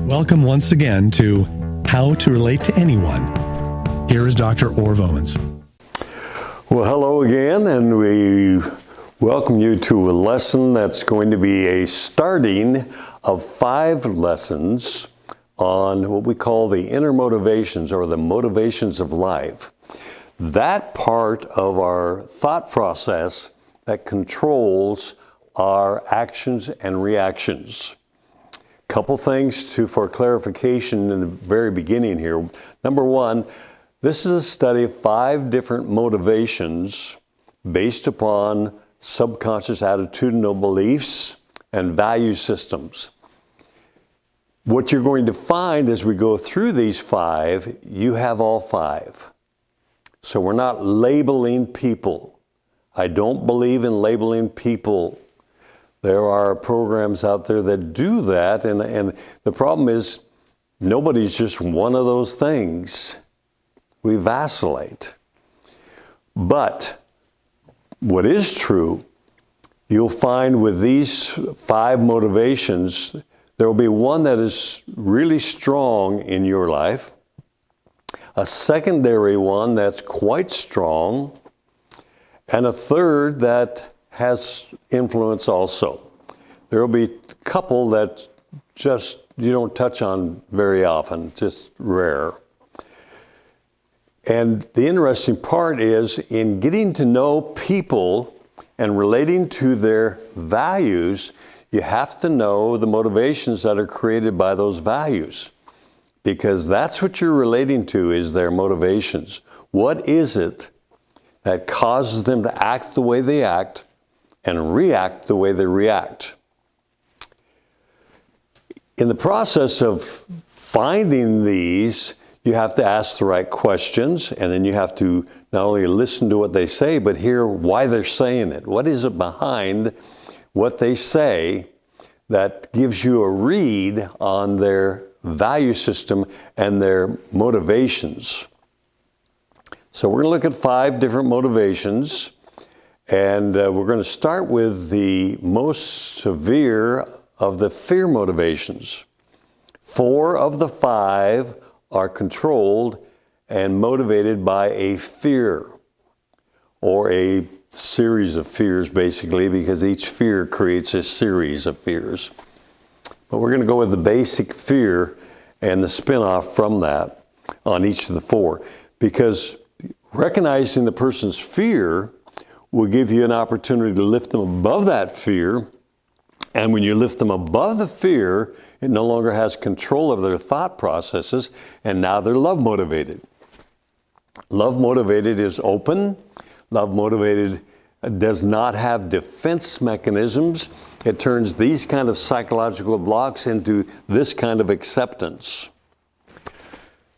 Welcome once again to How to Relate to Anyone. Here is Dr. Orv Owens. Well, hello again, and we welcome you to a lesson that's going to be a starting of 5 lessons on what we call the inner motivations or the motivations of life. That part of our thought process that controls our actions and reactions. Couple things for clarification in the very beginning here. Number one, this is a study of 5 different motivations based upon subconscious attitudinal beliefs and value systems. What you're going to find as we go through these 5, you have all 5. So we're not labeling people. I don't believe in labeling people. There are programs out there that do that, and the problem is nobody's just one of those things. We vacillate. But what is true, you'll find with these 5 motivations, there will be one that is really strong in your life, a secondary one that's quite strong, and a third that has influence also. There will be a couple that just you don't touch on very often, just rare. And the interesting part is in getting to know people and relating to their values, you have to know the motivations that are created by those values, because that's what you're relating to, is their motivations. What is it that causes them to act the way they act and react the way they react? In the process of finding these, you have to ask the right questions, and then you have to not only listen to what they say, but hear why they're saying it. What is it behind what they say that gives you a read on their value system and their motivations? So we're going to look at 5 different motivations. And we're going to start with the most severe of the fear motivations. 4 of the 5 are controlled and motivated by a fear, or a series of fears, basically, because each fear creates a series of fears. But we're going to go with the basic fear and the spin-off from that on each of the 4, because recognizing the person's fear will give you an opportunity to lift them above that fear. And when you lift them above the fear, it no longer has control of their thought processes, and now they're love motivated. Love motivated is open. Love motivated does not have defense mechanisms. It turns these kind of psychological blocks into this kind of acceptance.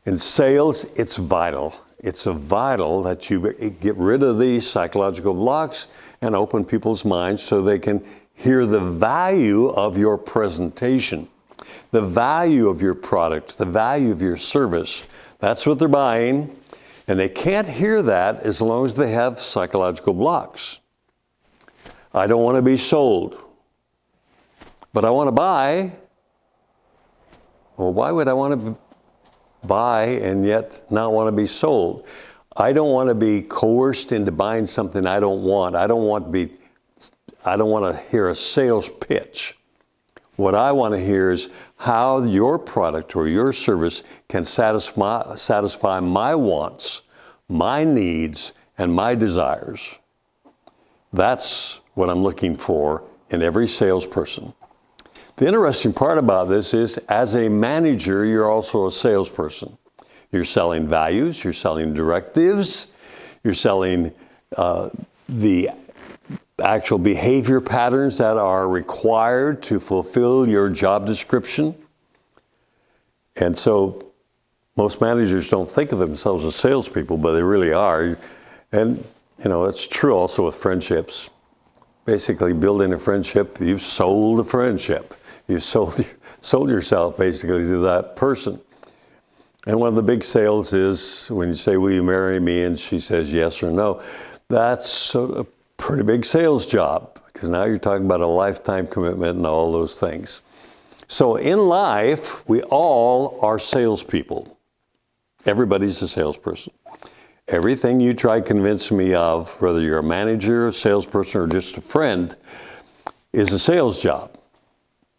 In sales, it's vital. It's vital that you get rid of these psychological blocks and open people's minds so they can hear the value of your presentation, the value of your product, the value of your service. That's what they're buying, and they can't hear that as long as they have psychological blocks. I don't want to be sold, but I want to buy. Well, why would I want to buy and yet not want to be sold? I don't want to be coerced into buying something I don't want. I don't want to hear a sales pitch. What I want to hear is how your product or your service can satisfy my wants, my needs, and my desires. That's what I'm looking for in every salesperson. The interesting part about this is, as a manager, you're also a salesperson. You're selling values, you're selling directives, you're selling the actual behavior patterns that are required to fulfill your job description. And so most managers don't think of themselves as salespeople, but they really are. And it's true also with friendships. Basically, building a friendship, you've sold a friendship. You've sold yourself basically to that person. And one of the big sales is when you say, "Will you marry me?" and she says yes or no. That's a pretty big sales job, because now you're talking about a lifetime commitment and all those things. So in life, we all are salespeople. Everybody's a salesperson. Everything you try to convince me of, whether you're a manager, a salesperson, or just a friend, is a sales job.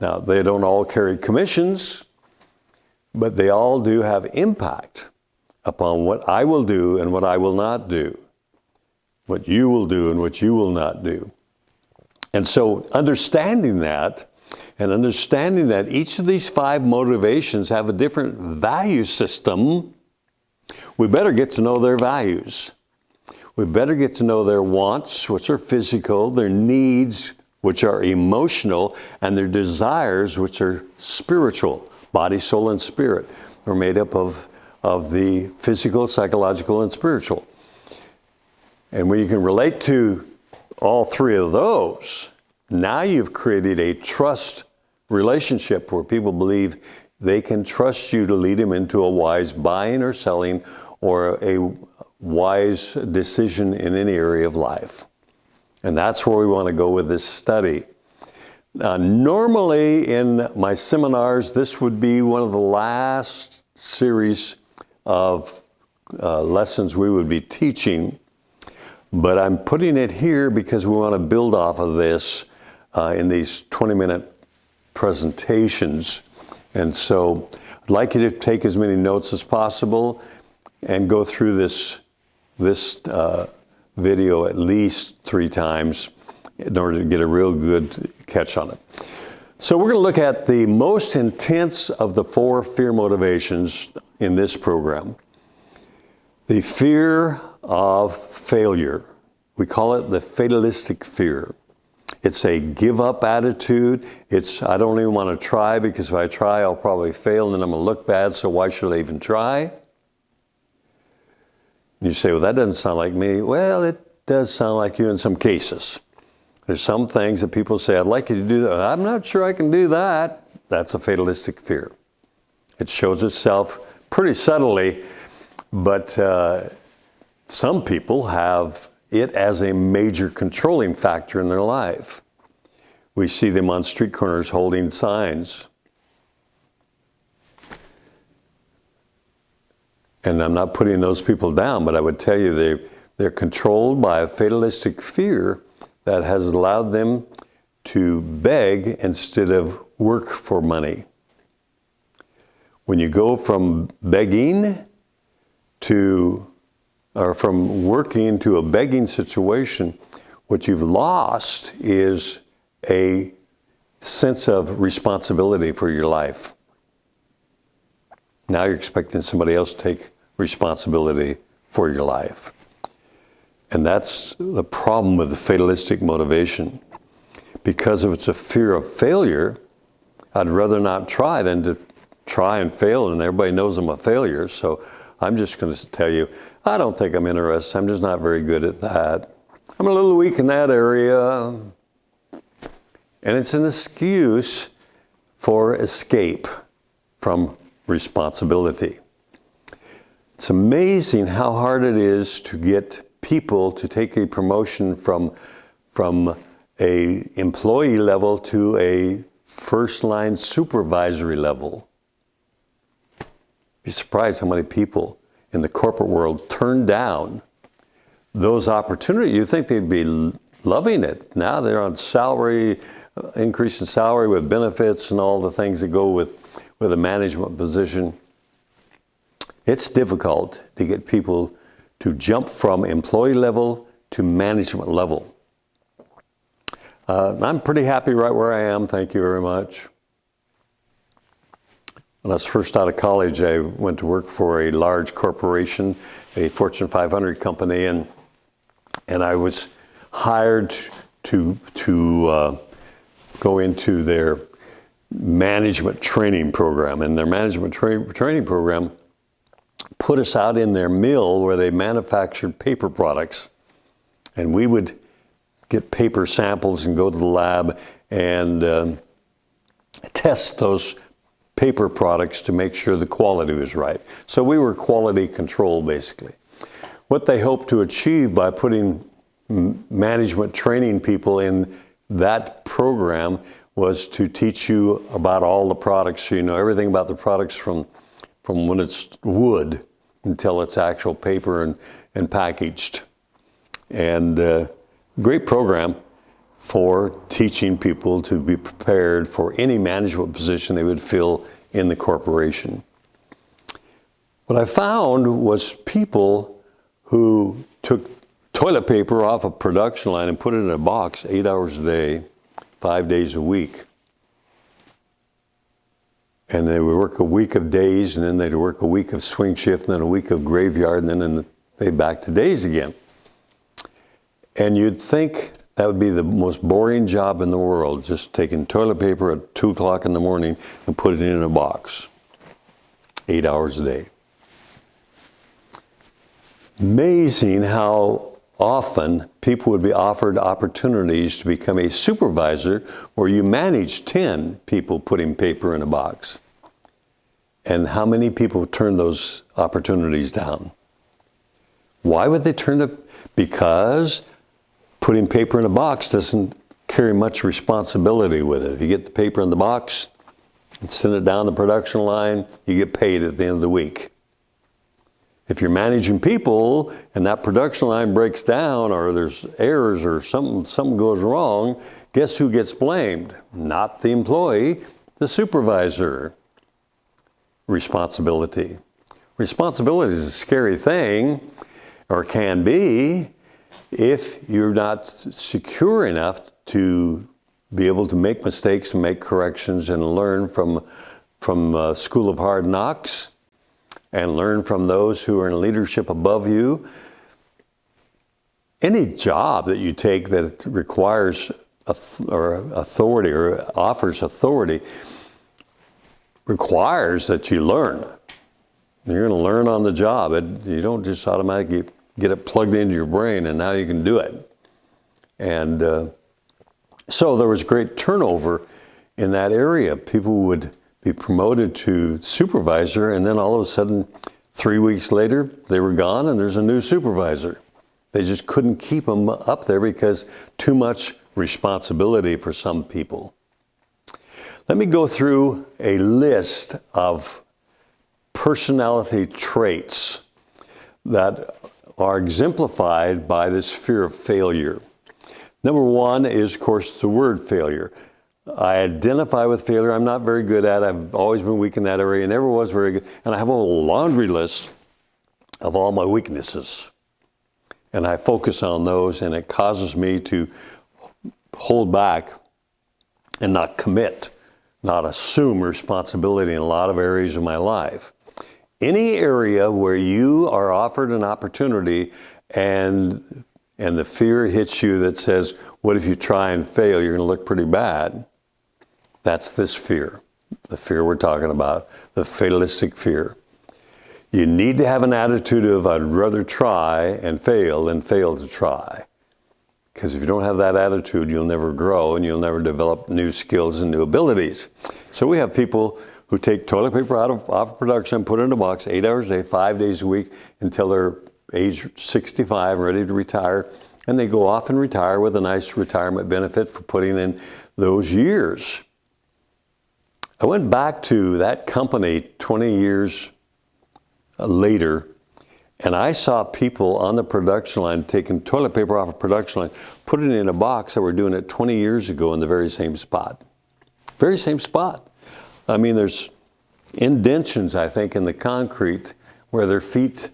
Now, they don't all carry commissions, but they all do have impact upon what I will do and what I will not do, what you will do and what you will not do. And so understanding that, and understanding that each of these 5 motivations have a different value system, we better get to know their values. We better get to know their wants, which are physical, their needs, which are emotional, and their desires, which are spiritual. Body, soul, and spirit are made up of the physical, psychological, and spiritual. And when you can relate to all 3 of those, now you've created a trust relationship where people believe they can trust you to lead them into a wise buying or selling or a wise decision in any area of life. And that's where we want to go with this study. Normally in my seminars, this would be one of the last series of lessons we would be teaching, but I'm putting it here because we want to build off of this in these 20-minute presentations. And so I'd like you to take as many notes as possible and go through this video at least 3 times in order to get a real good catch on it. So we're going to look at the most intense of the 4 fear motivations in this program. The fear of failure. We call it the fatalistic fear. It's a give up attitude. It's, I don't even want to try because if I try, I'll probably fail and then I'm going to look bad, so why should I even try? You say, well, that doesn't sound like me. Well, it does sound like you in some cases. There's some things that people say, I'd like you to do that. I'm not sure I can do that. That's a fatalistic fear. It shows itself pretty subtly, but some people have it as a major controlling factor in their life. We see them on street corners holding signs. And I'm not putting those people down, but I would tell you they're controlled by a fatalistic fear that has allowed them to beg instead of work for money. When you go from begging or from working to a begging situation, what you've lost is a sense of responsibility for your life. Now you're expecting somebody else to take responsibility for your life. And that's the problem with the fatalistic motivation. Because if it's a fear of failure, I'd rather not try than to try and fail, and everybody knows I'm a failure. So I'm just going to tell you, I don't think I'm interested. I'm just not very good at that. I'm a little weak in that area. And it's an excuse for escape from responsibility. It's amazing how hard it is to get people to take a promotion from a employee level to a first-line supervisory level. Be surprised how many people in the corporate world turn down those opportunities. You think they'd be loving it. Now they're on salary, increase in salary with benefits and all the things that go with a management position. It's difficult to get people to jump from employee level to management level. I'm pretty happy right where I am. Thank you very much. When I was first out of college, I went to work for a large corporation, a Fortune 500 company, and I was hired to go into their management training program. And their management training program put us out in their mill where they manufactured paper products. And we would get paper samples and go to the lab and test those paper products to make sure the quality was right. So we were quality control, basically. What they hoped to achieve by putting management training people in that program was to teach you about all the products, so you know everything about the products from when it's wood until it's actual paper and packaged. And great program for teaching people to be prepared for any management position they would fill in the corporation. What I found was people who took toilet paper off a production line and put it in a box 8 hours a day, 5 days a week. And they would work a week of days, and then they'd work a week of swing shift, and then a week of graveyard, and then they'd back to days again. And you'd think that would be the most boring job in the world, just taking toilet paper at 2 o'clock in the morning and put it in a box, 8 hours a day. Amazing how often people would be offered opportunities to become a supervisor where you manage 10 people putting paper in a box. And how many people turn those opportunities down? Why would they turn them? Because putting paper in a box doesn't carry much responsibility with it. If you get the paper in the box and send it down the production line, you get paid at the end of the week. If you're managing people and that production line breaks down or there's errors or something goes wrong, guess who gets blamed? Not the employee, the supervisor. Responsibility. Responsibility is a scary thing, or can be, if you're not secure enough to be able to make mistakes and make corrections and learn from School of Hard Knocks, and learn from those who are in leadership above you. Any job that you take that requires authority or offers authority requires that you learn. You're going to learn on the job. You don't just automatically get it plugged into your brain and now you can do it. And so there was great turnover in that area. People would be promoted to supervisor, and then all of a sudden, 3 weeks later, they were gone and there's a new supervisor. They just couldn't keep them up there because too much responsibility for some people. Let me go through a list of personality traits that are exemplified by this fear of failure. Number one is, of course, the word failure. I identify with failure. I'm not very good at it. I've always been weak in that area, never was very good. And I have a laundry list of all my weaknesses. And I focus on those, and it causes me to hold back and not commit, not assume responsibility in a lot of areas of my life. Any area where you are offered an opportunity and the fear hits you that says, what if you try and fail? You're going to look pretty bad. That's this fear, the fear we're talking about, the fatalistic fear. You need to have an attitude of, I'd rather try and fail than fail to try. Because if you don't have that attitude, you'll never grow and you'll never develop new skills and new abilities. So we have people who take toilet paper off of production, put it in a box 8 hours a day, 5 days a week until they're age 65, ready to retire. And they go off and retire with a nice retirement benefit for putting in those years. I went back to that company 20 years later, and I saw people on the production line taking toilet paper off a production line, putting it in a box that were doing it 20 years ago in the very same spot. Very same spot. I mean, there's indentions, I think, in the concrete where their feet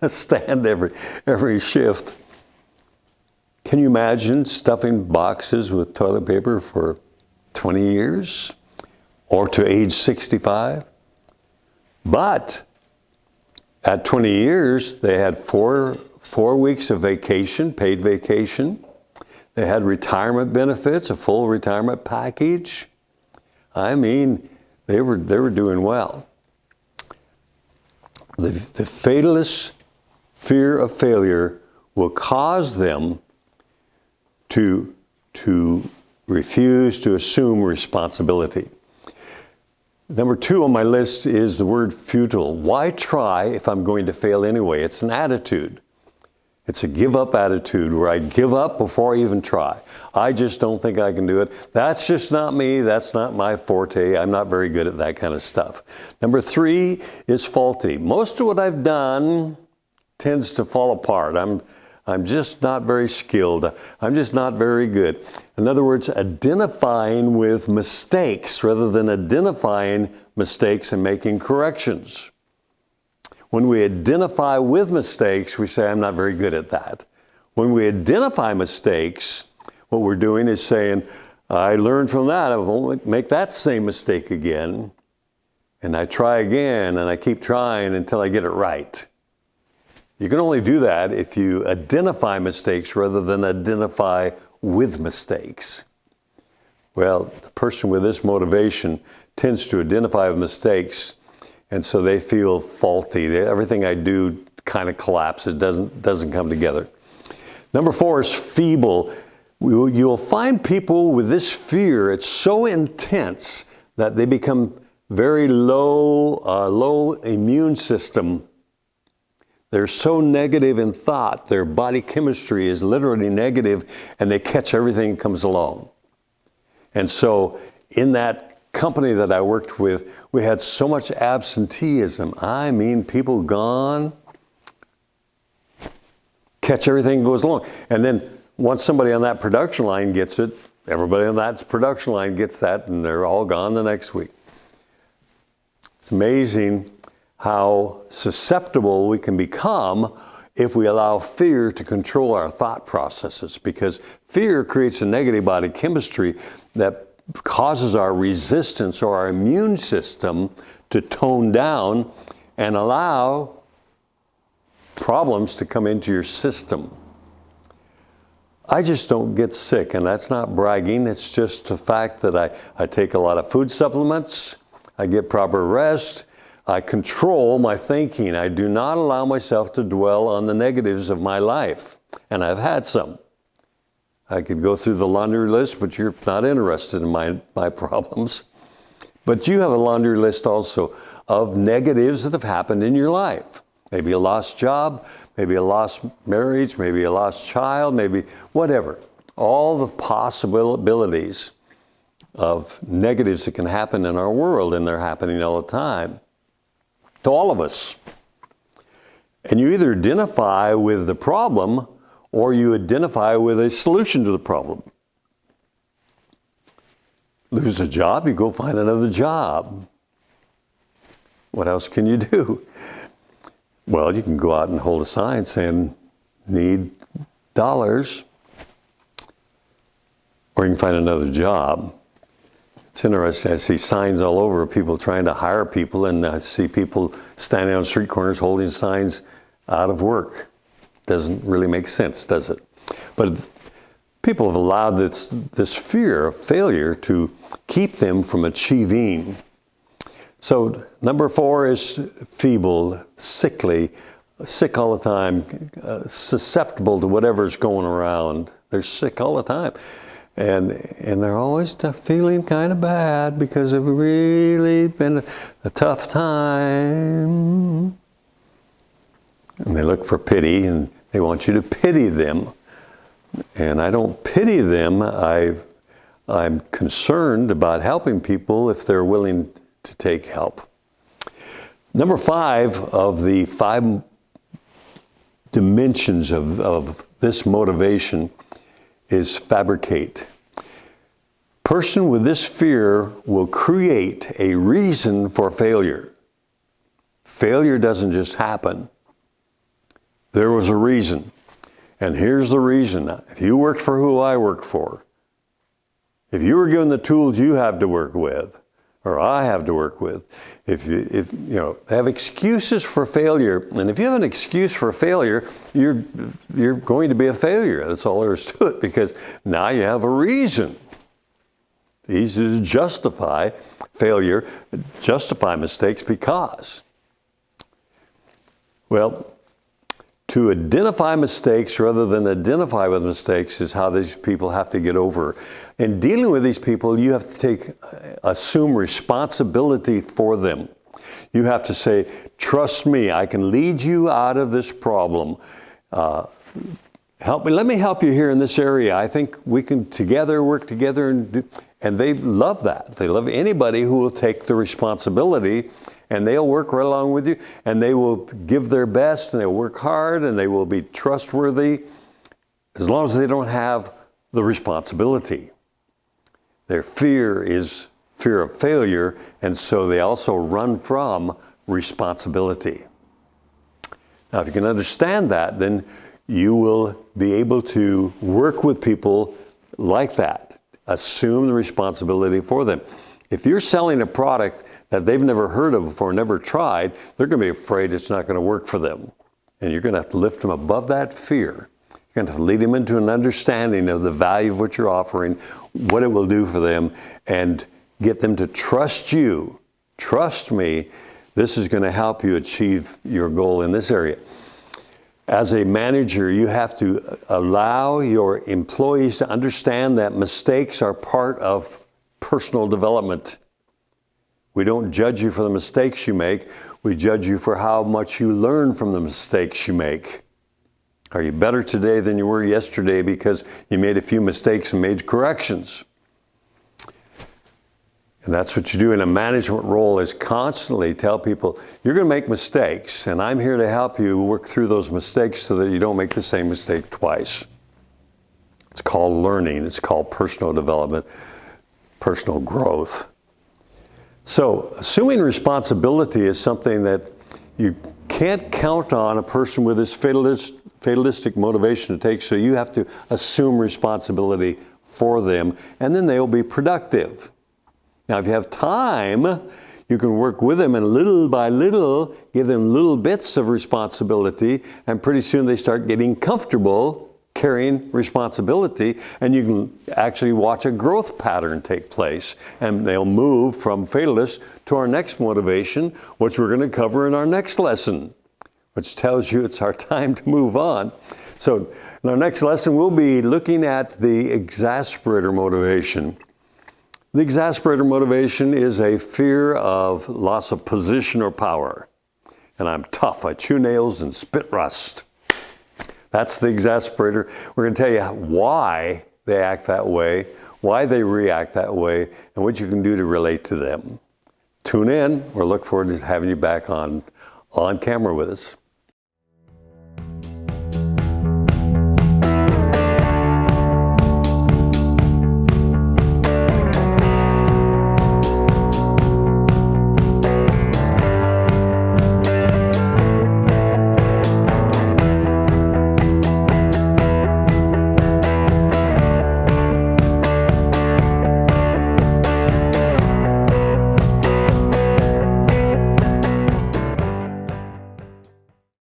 stand every shift. Can you imagine stuffing boxes with toilet paper for 20 years or to age 65? But at 20 years, they had four weeks of vacation, paid vacation. They had retirement benefits, a full retirement package. I mean, they were doing well. The fatalist fear of failure will cause them to refuse to assume responsibility. Number two on my list is the word futile. Why try if I'm going to fail anyway? It's an attitude. It's a give up attitude where I give up before I even try. I just don't think I can do it. That's just not me. That's not my forte. I'm not very good at that kind of stuff. Number 3 is faulty. Most of what I've done tends to fall apart. I'm just not very skilled. I'm just not very good. In other words, identifying with mistakes rather than identifying mistakes and making corrections. When we identify with mistakes, we say, I'm not very good at that. When we identify mistakes, what we're doing is saying, I learned from that. I won't make that same mistake again. And I try again, and I keep trying until I get it right. You can only do that if you identify mistakes rather than identify with mistakes. Well, the person with this motivation tends to identify with mistakes, and so they feel faulty. Everything I do kind of collapses, doesn't come together. Number 4 is feeble. You'll find people with this fear, it's so intense that they become very low immune system. They're so negative in thought, their body chemistry is literally negative, and they catch everything that comes along. And so in that company that I worked with, we had so much absenteeism. I mean, people gone, catch everything that goes along. And then once somebody on that production line gets it, everybody on that production line gets that, and they're all gone the next week. It's amazing how susceptible we can become if we allow fear to control our thought processes, because fear creates a negative body chemistry that causes our resistance or our immune system to tone down and allow problems to come into your system. I just don't get sick, and that's not bragging. It's just the fact that I take a lot of food supplements, I get proper rest, I control my thinking. I do not allow myself to dwell on the negatives of my life, and I've had some. I could go through the laundry list, but you're not interested in my problems. But you have a laundry list also of negatives that have happened in your life. Maybe a lost job, maybe a lost marriage, maybe a lost child, maybe whatever. All the possibilities of negatives that can happen in our world, and they're happening all the time to all of us. And you either identify with the problem or you identify with a solution to the problem. Lose a job, you go find another job. What else can you do? Well, you can go out and hold a sign saying, need dollars, or you can find another job. It's interesting, I see signs all over, people trying to hire people, and I see people standing on street corners holding signs out of work. Doesn't really make sense, does it? But people have allowed this fear of failure to keep them from achieving. So number 4 is feeble, sickly, sick all the time, susceptible to whatever's going around. They're sick all the time. And they're always feeling kind of bad because it's really been a tough time. And they look for pity, and they want you to pity them. And I don't pity them. I'm concerned about helping people if they're willing to take help. Number 5 of the 5 dimensions of this motivation is fabricate. Person with this fear will create a reason for failure. Failure doesn't just happen. There was a reason. And here's the reason. If you worked for who I work for, if you were given the tools you have to work with, or I have to work with, if you have excuses for failure, and if you have an excuse for failure, you're going to be a failure. That's all there is to it, because now you have a reason. It's easy to justify failure, justify mistakes because. Well, to identify mistakes rather than identify with mistakes is how these people have to get over. In dealing with these people, you have to assume responsibility for them. You have to say, trust me, I can lead you out of this problem. let me help you here in this area. I think we can work together, and they love that. They love anybody who will take the responsibility, and they'll work right along with you, and they will give their best, and they'll work hard, and they will be trustworthy, as long as they don't have the responsibility. Their fear is fear of failure, and so they also run from responsibility. Now, if you can understand that, then you will be able to work with people like that. Assume the responsibility for them. If you're selling a product that they've never heard of before, never tried, they're going to be afraid it's not going to work for them. And you're going to have to lift them above that fear. You're going to have to lead them into an understanding of the value of what you're offering, what it will do for them, and get them to trust you. Trust me, this is going to help you achieve your goal in this area. As a manager, you have to allow your employees to understand that mistakes are part of personal development. We don't judge you for the mistakes you make. We judge you for how much you learn from the mistakes you make. Are you better today than you were yesterday because you made a few mistakes and made corrections? And that's what you do in a management role, is constantly tell people, you're going to make mistakes, and I'm here to help you work through those mistakes so that you don't make the same mistake twice. It's called learning. It's called personal development, personal growth. So assuming responsibility is something that you can't count on a person with this fatalistic motivation to take, so you have to assume responsibility for them, and then they'll be productive. Now, if you have time, you can work with them and little by little give them little bits of responsibility, and pretty soon they start getting comfortable carrying responsibility, and you can actually watch a growth pattern take place, and they'll move from fatalist to our next motivation, which we're going to cover in our next lesson, which tells you it's our time to move on. So in our next lesson, we'll be looking at the exasperator motivation. The exasperator motivation is a fear of loss of position or power. And I'm tough, I chew nails and spit rust. That's the exasperator. We're going to tell you why they act that way, why they react that way, and what you can do to relate to them. Tune in. We'll look forward to having you back on camera with us.